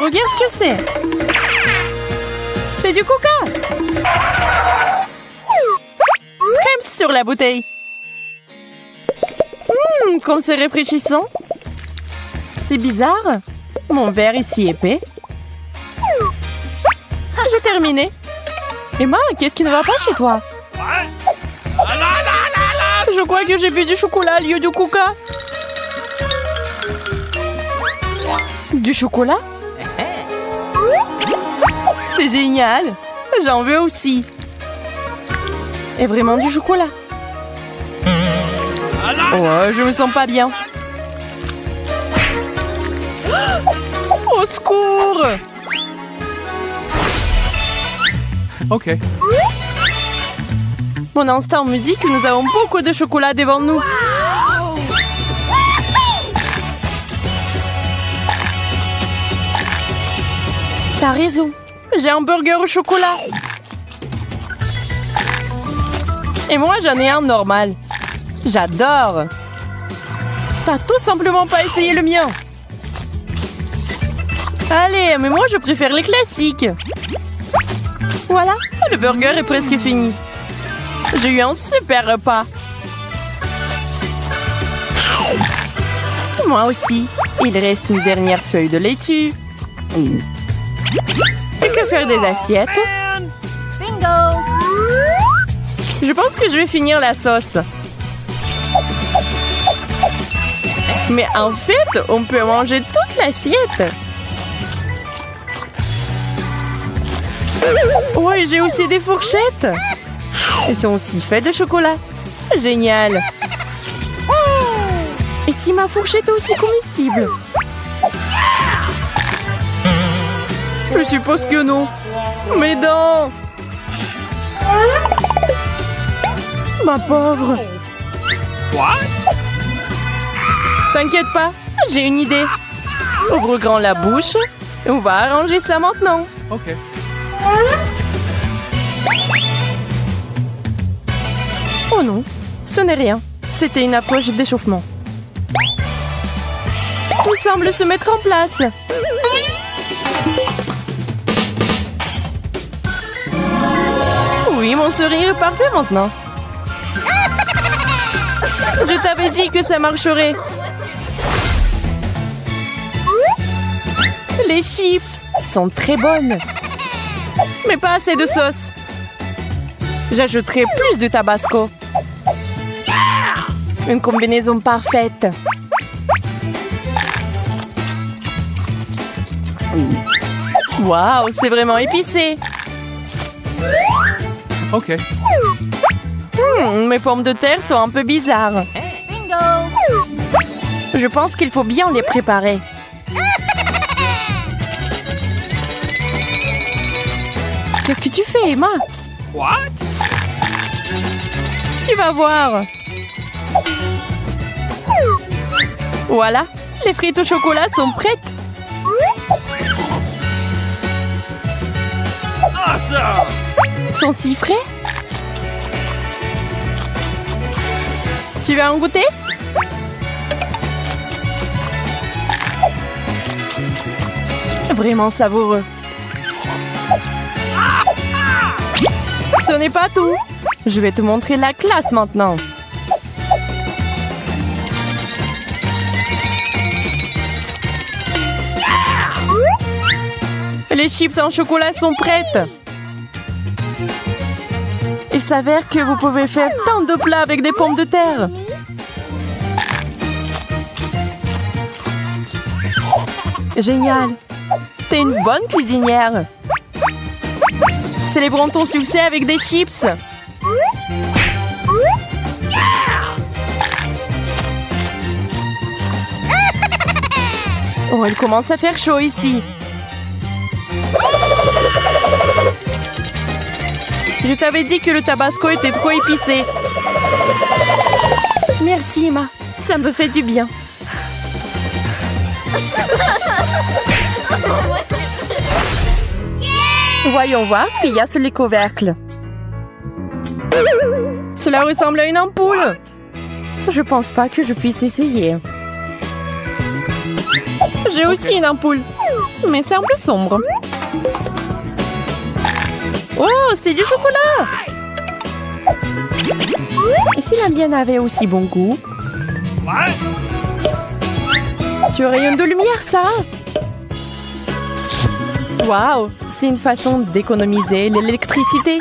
regarde ce que c'est. C'est du coca. Crème sur la bouteille. Comme c'est rafraîchissant. C'est bizarre. Mon verre est si épais. J'ai terminé. Emma, qu'est-ce qui ne va pas chez toi? Je crois que j'ai bu du chocolat au lieu du coca. Du chocolat? C'est génial. J'en veux aussi. Et vraiment du chocolat. Oh, je me sens pas bien. Au secours! Ok. Mon instinct me dit que nous avons beaucoup de chocolat devant nous. T'as raison. J'ai un burger au chocolat. Et moi, j'en ai un normal. J'adore. T'as tout simplement pas essayé le mien. Allez, mais moi, je préfère les classiques. Voilà, le burger est presque fini. J'ai eu un super repas. Moi aussi. Il reste une dernière feuille de laitue. Et que faire des assiettes? Bingo! Je pense que je vais finir la sauce. Mais en fait, on peut manger toute l'assiette. Ouais, j'ai aussi des fourchettes. Elles sont aussi faites de chocolat. Génial. Et si ma fourchette est aussi comestible? Je suppose que non. Mes dents. Ma pauvre. T'inquiète pas, j'ai une idée. Ouvre grand la bouche et on va arranger ça maintenant. Ok. Oh non, ce n'est rien. C'était une approche d'échauffement. Tout semble se mettre en place. Oui, mon sourire est parfait maintenant. Je t'avais dit que ça marcherait. Les chips sont très bonnes. Mais pas assez de sauce. J'ajouterai plus de tabasco. Une combinaison parfaite. Waouh, c'est vraiment épicé. Ok. Mes pommes de terre sont un peu bizarres. Bingo! Je pense qu'il faut bien les préparer. Qu'est-ce que tu fais, Emma? What? Tu vas voir. Voilà, les frites au chocolat sont prêtes. Awesome! Sont si frais. Tu veux en goûter? Vraiment savoureux. Ce n'est pas tout. Je vais te montrer la classe maintenant. Les chips en chocolat sont prêtes. Il s'avère que vous pouvez faire tant de plats avec des pommes de terre. Génial. T'es une bonne cuisinière. Célébrons ton succès avec des chips. Oh, il commence à faire chaud ici. Je t'avais dit que le tabasco était trop épicé. Merci, Emma. Ça me fait du bien. Voyons voir ce qu'il y a sur les couvercles. Cela ressemble à une ampoule. Je pense pas que je puisse essayer. J'ai aussi une ampoule. Mais c'est un peu sombre. Oh, c'est du chocolat! Et si la mienne avait aussi bon goût? What? Tu rayonnes de lumière, ça! Waouh! C'est une façon d'économiser l'électricité.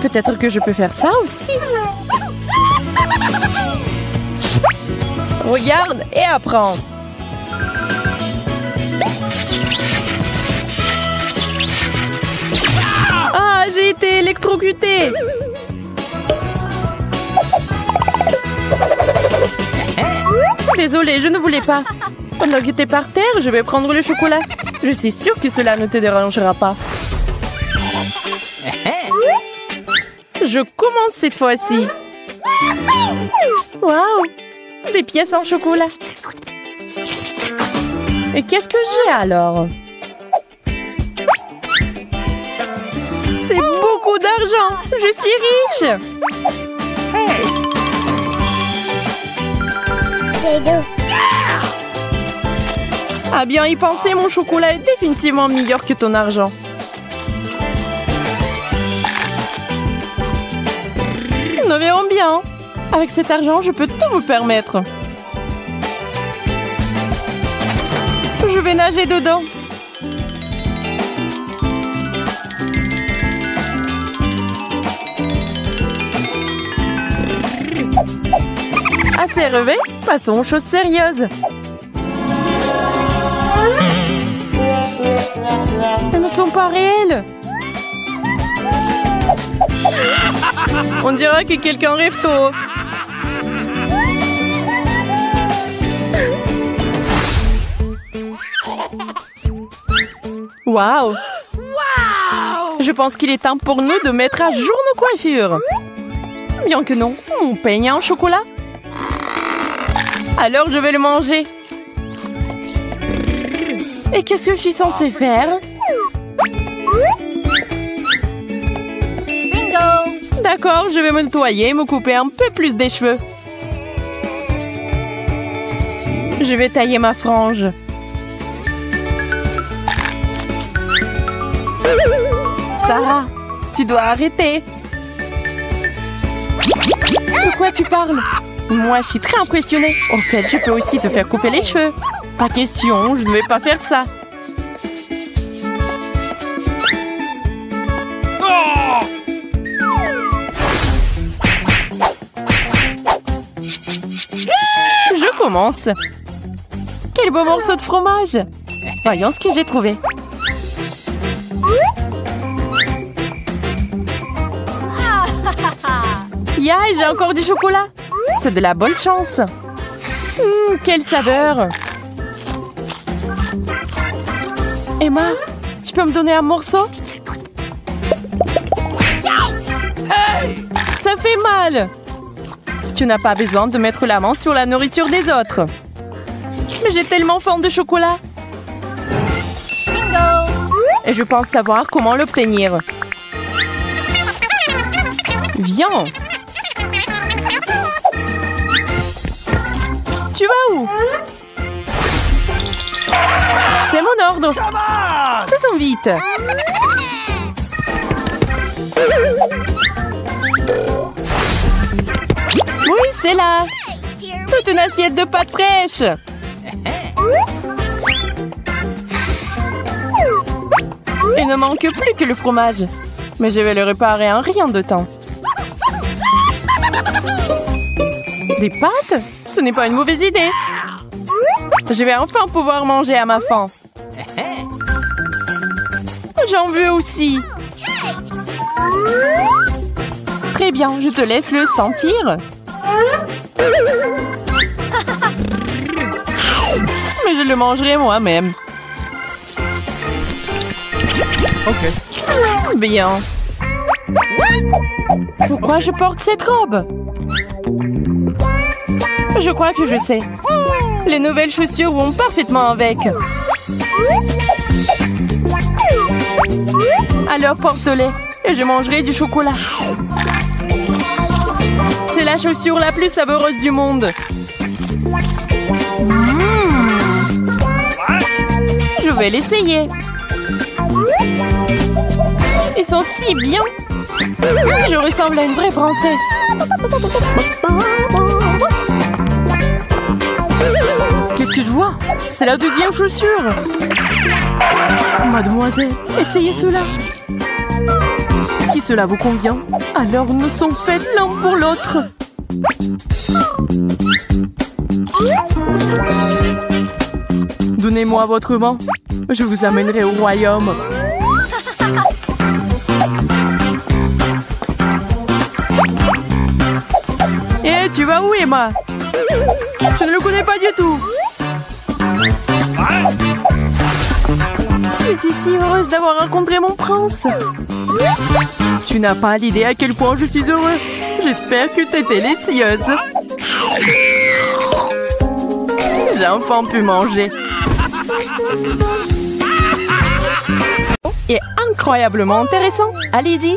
Peut-être que je peux faire ça aussi. Regarde et apprends. Ah, j'ai été électrocutée. Désolée, je ne voulais pas. Pendant que t'es par terre, je vais prendre le chocolat. Je suis sûre que cela ne te dérangera pas. Je commence cette fois-ci. Waouh! Des pièces en chocolat. Et qu'est-ce que j'ai alors? C'est beaucoup d'argent! Je suis riche! Ah bien y penser, mon chocolat est définitivement meilleur que ton argent. Nous verrons bien. Avec cet argent, je peux tout me permettre. Je vais nager dedans. Assez rêvé, passons aux choses sérieuses. Elles ne sont pas réelles. On dirait que quelqu'un rêve tôt. Waouh! Je pense qu'il est temps pour nous de mettre à jour nos coiffures. Bien que non, mon peigne en chocolat. Alors je vais le manger. Et qu'est-ce que je suis censée faire? Bingo! D'accord, je vais me nettoyer et me couper un peu plus des cheveux. Je vais tailler ma frange. Sarah, tu dois arrêter. De quoi tu parles? Moi, je suis très impressionnée. En fait, je peux aussi te faire couper les cheveux. Pas question, je ne vais pas faire ça. Oh! Je commence. Quel beau morceau de fromage. Voyons ce que j'ai trouvé. Ya, j'ai encore du chocolat. C'est de la bonne chance. Quelle saveur. Emma, tu peux me donner un morceau? Ça fait mal. Tu n'as pas besoin de mettre la main sur la nourriture des autres. Mais j'ai tellement faim de chocolat. Bingo! Et je pense savoir comment l'obtenir. Viens. Tu vas où? C'est mon ordre. Come on! Faisons vite. Oui, c'est là. Toute une assiette de pâtes fraîches. Il ne manque plus que le fromage. Mais je vais le réparer en rien de temps. Des pâtes? Ce n'est pas une mauvaise idée. Je vais enfin pouvoir manger à ma faim. J'en veux aussi. Très bien, je te laisse le sentir. Mais je le mangerai moi-même. Ok. Bien. Pourquoi je porte cette robe? Je crois que je sais. Les nouvelles chaussures vont parfaitement avec. Alors porte-les et je mangerai du chocolat. C'est la chaussure la plus savoureuse du monde. vais l'essayer. Ils sont si bien. Je ressemble à une vraie princesse. Qu'est-ce que je vois? C'est la deuxième chaussure. Mademoiselle, essayez cela. Si cela vous convient, alors nous sommes faites l'un pour l'autre. Donnez-moi votre main. Je vous amènerai au royaume. Eh, tu vas où, Emma? Je ne le connais pas du tout. Je suis si heureuse d'avoir rencontré mon prince. Tu n'as pas l'idée à quel point je suis heureux. J'espère que tu es délicieuse. J'ai enfin pu manger. Et incroyablement intéressant. Allez-y.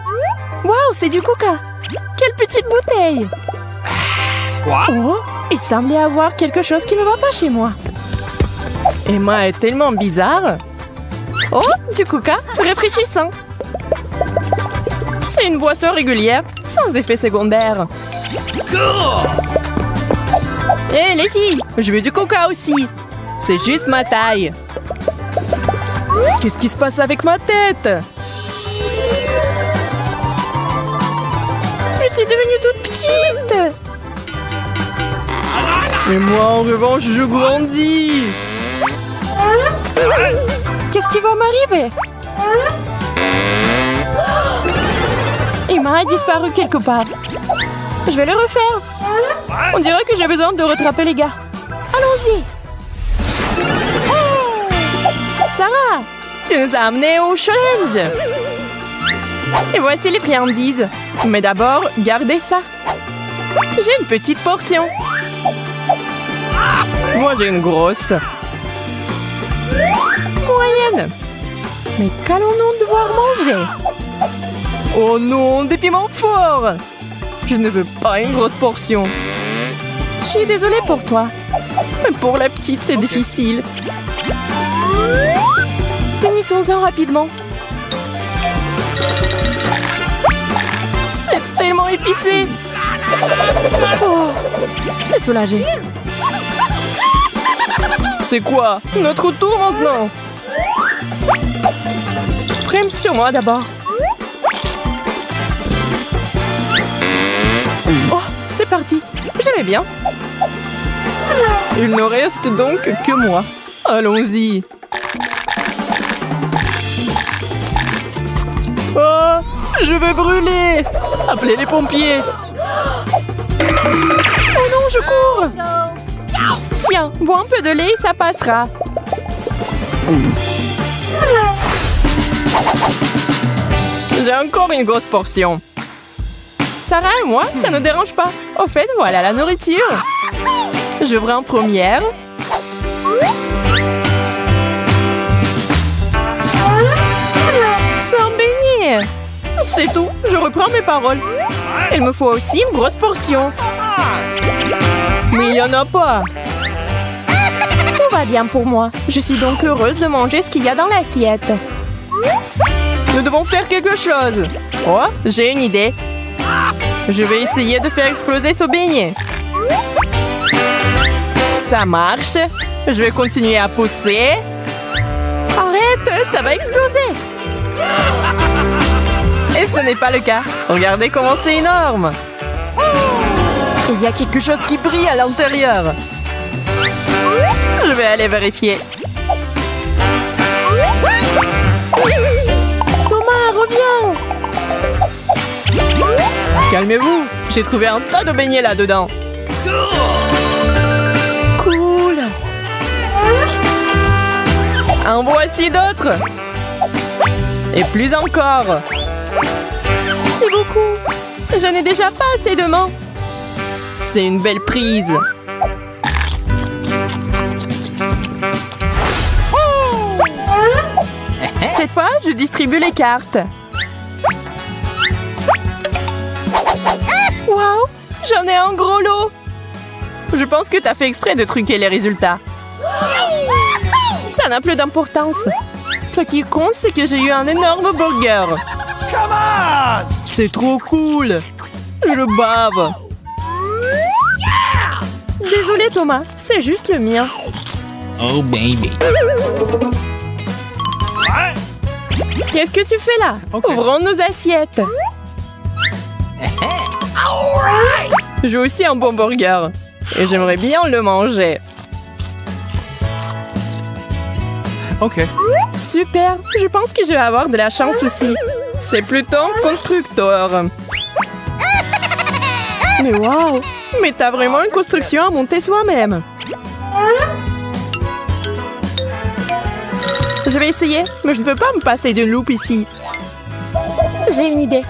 Waouh, c'est du coca. Quelle petite bouteille. Oh, il semblait avoir quelque chose qui ne va pas chez moi. Emma est tellement bizarre. Oh, du coca rafraîchissant. C'est une boisson régulière, sans effet secondaire. Hé, les filles, je veux du coca aussi. C'est juste ma taille. Qu'est-ce qui se passe avec ma tête? Je suis devenue toute petite. Et moi, en revanche, je grandis. Qu'est-ce qui va m'arriver? Emma a disparu quelque part. Je vais le refaire. On dirait que j'ai besoin de rattraper les gars. Allons-y. Hey, Sarah, tu nous as amenés au challenge. Et voici les friandises. Mais d'abord, gardez ça. J'ai une petite portion. Moi, j'ai une grosse. Moyenne. Mais qu'allons-nous devoir manger? Oh non, des piments forts. Je ne veux pas une grosse portion. Je suis désolée pour toi. Mais pour la petite, c'est difficile. Finissons-en rapidement. C'est tellement épicé. Oh, c'est soulagé. C'est quoi? Notre tour maintenant. Prime sur moi d'abord. Oh, c'est parti. J'aimais bien. Il ne reste donc que moi. Allons-y. Oh, je vais brûler. Appelez les pompiers. Oh non, je cours. Tiens, bois un peu de lait et ça passera. J'ai encore une grosse portion. Sarah et moi, ça ne dérange pas. Au fait, voilà la nourriture. J'ouvre en première. C'est un beignet. C'est tout, je reprends mes paroles. Il me faut aussi une grosse portion. Mais il n'y en a pas. Tout va bien pour moi. Je suis donc heureuse de manger ce qu'il y a dans l'assiette. Nous devons faire quelque chose. Oh, j'ai une idée. Je vais essayer de faire exploser ce beignet. Ça marche. Je vais continuer à pousser. Arrête, ça va exploser. Et ce n'est pas le cas. Regardez comment c'est énorme. Il y a quelque chose qui brille à l'intérieur. Je vais aller vérifier. Thomas, reviens. Calmez-vous. J'ai trouvé un tas de beignets là-dedans. Cool. En voici d'autres. Et plus encore. C'est beaucoup. Je n'ai déjà pas assez de mains. C'est une belle prise. Cette fois, je distribue les cartes. Waouh, j'en ai un gros lot. Je pense que t'as fait exprès de truquer les résultats. Ça Ça n'a plus d'importance. Ce qui compte, c'est que j'ai eu un énorme burger. Come on! C'est trop cool. Je bave. Désolé Thomas, c'est juste le mien. Oh baby. What? Qu'est-ce que tu fais là? Ouvrons nos assiettes. J'ai aussi un bon burger. Et j'aimerais bien le manger. Ok. Super, je pense que je vais avoir de la chance aussi. C'est plutôt un constructeur. Mais waouh! Mais t'as vraiment une construction à monter soi-même. Je vais essayer, mais je ne peux pas me passer d'une loupe ici. J'ai une idée.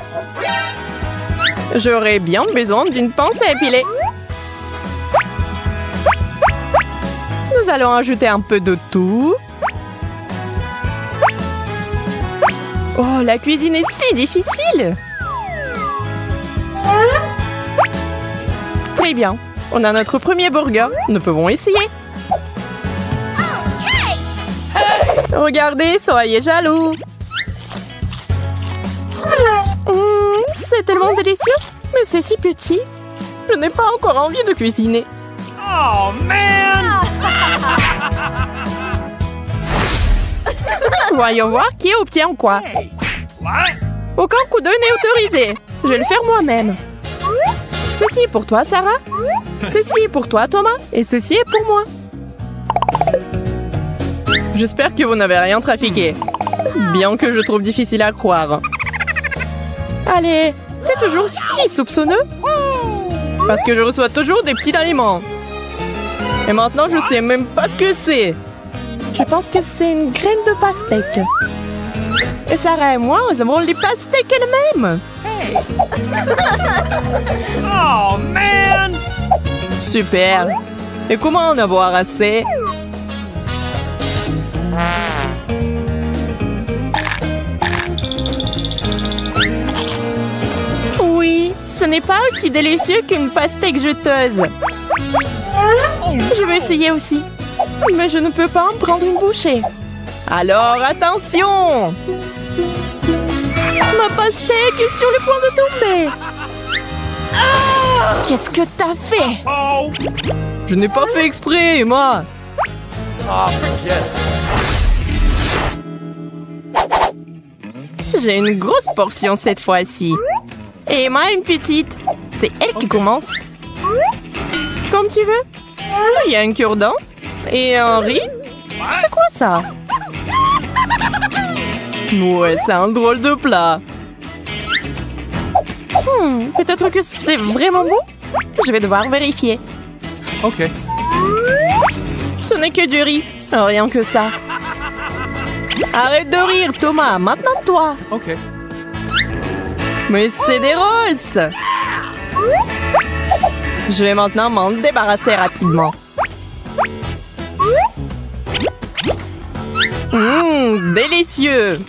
J'aurais bien besoin d'une pince à épiler. Nous allons ajouter un peu de tout. Oh, la cuisine est si difficile! Très bien. On a notre premier burger. Nous pouvons essayer. Regardez, soyez jaloux. C'est tellement délicieux. Mais c'est si petit. Je n'ai pas encore envie de cuisiner. Oh, man! Voyons voir qui obtient quoi. What? Aucun coup d'œil n'est autorisé. Je vais le faire moi-même. Ceci est pour toi, Sarah. Ceci est pour toi, Thomas. Et ceci est pour moi. J'espère que vous n'avez rien trafiqué. Bien que je trouve difficile à croire. Allez, t'es toujours si soupçonneux. Parce que je reçois toujours des petits aliments. Et maintenant, je sais même pas ce que c'est. Je pense que c'est une graine de pastèque. Et Sarah et moi, nous avons les pastèques elles-mêmes. Oh, man! Super. Et comment en avoir assez? Oui, ce n'est pas aussi délicieux qu'une pastèque jeteuse. Je vais essayer aussi. Mais je ne peux pas en prendre une bouchée. Alors, attention! Ma pastèque est sur le point de tomber. Qu'est-ce que t'as fait? Oh! Je n'ai pas fait exprès, Emma. Oh, forget it. J'ai une grosse portion cette fois-ci. Et Emma une petite. C'est elle qui commence. Comme tu veux. Il y a un cure-dent et un riz. C'est quoi ça? Ouais, c'est un drôle de plat. Peut-être que c'est vraiment bon. Je vais devoir vérifier. Ok. Ce n'est que du riz. Rien que ça. Arrête de rire, Thomas. Maintenant, toi. Ok. Mais c'est des roses. Je vais maintenant m'en débarrasser rapidement. Délicieux.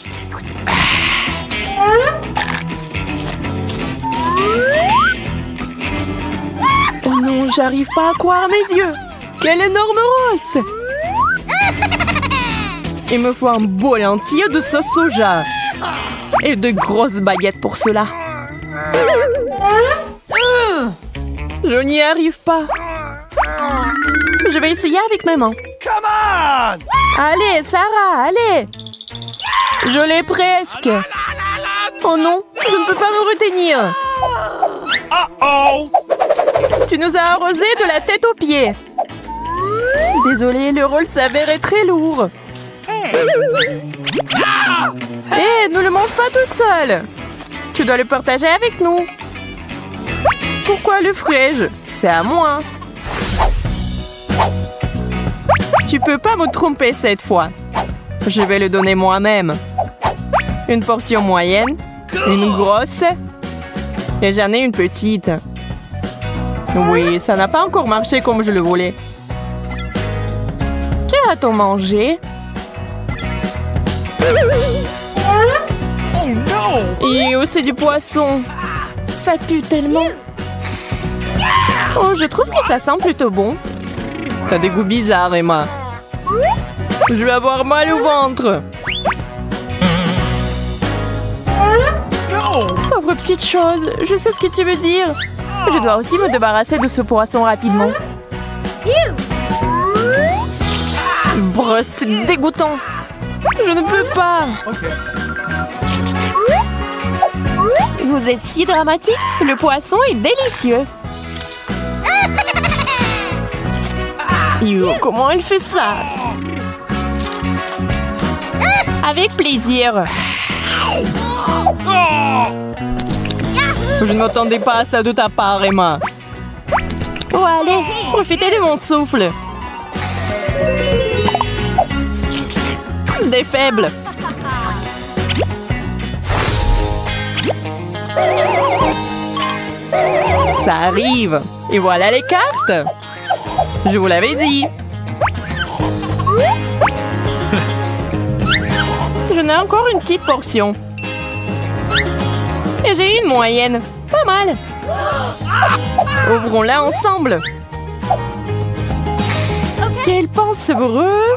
Oh non, j'arrive pas à croire mes yeux. Quel énorme rose. Il me faut un bol entier de sauce soja. Et de grosses baguettes pour cela. Je n'y arrive pas. Je vais essayer avec mes mains. Come on! Allez, Sarah, allez. Je l'ai presque. Oh non, je ne peux pas me retenir. Uh-oh! Tu nous as arrosé de la tête aux pieds. Désolée, le rôle s'avérait très lourd. Hé, ne le mange pas toute seule. Tu dois le partager avec nous. Pourquoi le ferais-je? C'est à moi. Tu peux pas me tromper cette fois. Je vais le donner moi-même. Une portion moyenne, une grosse, et j'en ai une petite. Oui, ça n'a pas encore marché comme je le voulais. Que a-t-on mangé? Oh no! Et c'est du poisson. Ça pue tellement. Oh, je trouve que ça sent plutôt bon. T'as des goûts bizarres, Emma. Je vais avoir mal au ventre. No! Pauvre petite chose, je sais ce que tu veux dire. Je dois aussi me débarrasser de ce poisson rapidement. Brosse, c'est dégoûtant. Je ne peux pas. Okay. Vous êtes si dramatique. Le poisson est délicieux. Yo, comment elle fait ça? Avec plaisir. Je ne m'attendais pas à ça de ta part, Emma. Oh, allez, profitez de mon souffle. Des faibles. Ça arrive. Et voilà les cartes. Je vous l'avais dit. Je n'ai encore une petite portion. Et j'ai une moyenne. Pas mal. Ouvrons-la ensemble. Quel pain savoureux.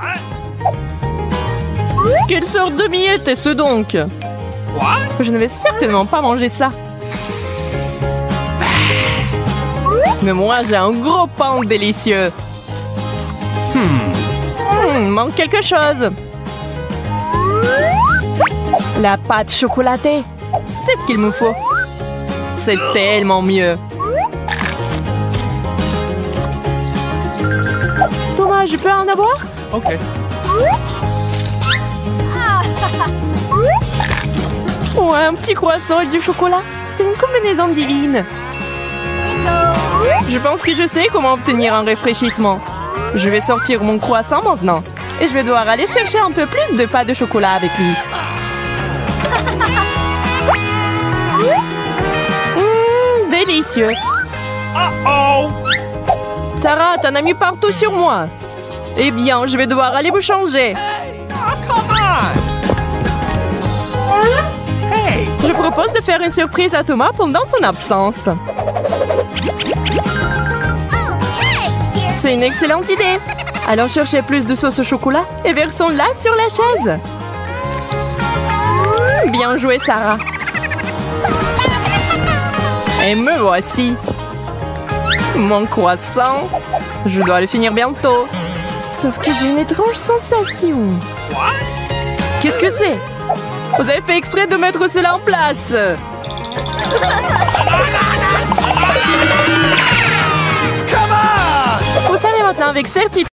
Quelle sorte de miette est-ce donc? Je ne vais certainement pas manger ça. Mais moi, j'ai un gros pain délicieux. Manque quelque chose. La pâte chocolatée. C'est ce qu'il me faut. C'est tellement mieux. Thomas, je peux en avoir? Okay. Oh, un petit croissant et du chocolat. C'est une combinaison divine. Je pense que je sais comment obtenir un rafraîchissement. Je vais sortir mon croissant maintenant. Et je vais devoir aller chercher un peu plus de pâte de chocolat avec lui. Délicieux. Uh-oh! Sarah, t'en as mis partout sur moi. Eh bien, je vais devoir aller me changer. Oh, come on! Hey! Je propose de faire une surprise à Thomas pendant son absence. C'est une excellente idée. Allons chercher plus de sauce au chocolat et versons-la sur la chaise. Bien joué, Sarah. Et me voici. Mon croissant. Je dois le finir bientôt. Sauf que j'ai une étrange sensation. Qu'est-ce que c'est? Vous avez fait exprès de mettre cela en place. Vous savez maintenant avec certitude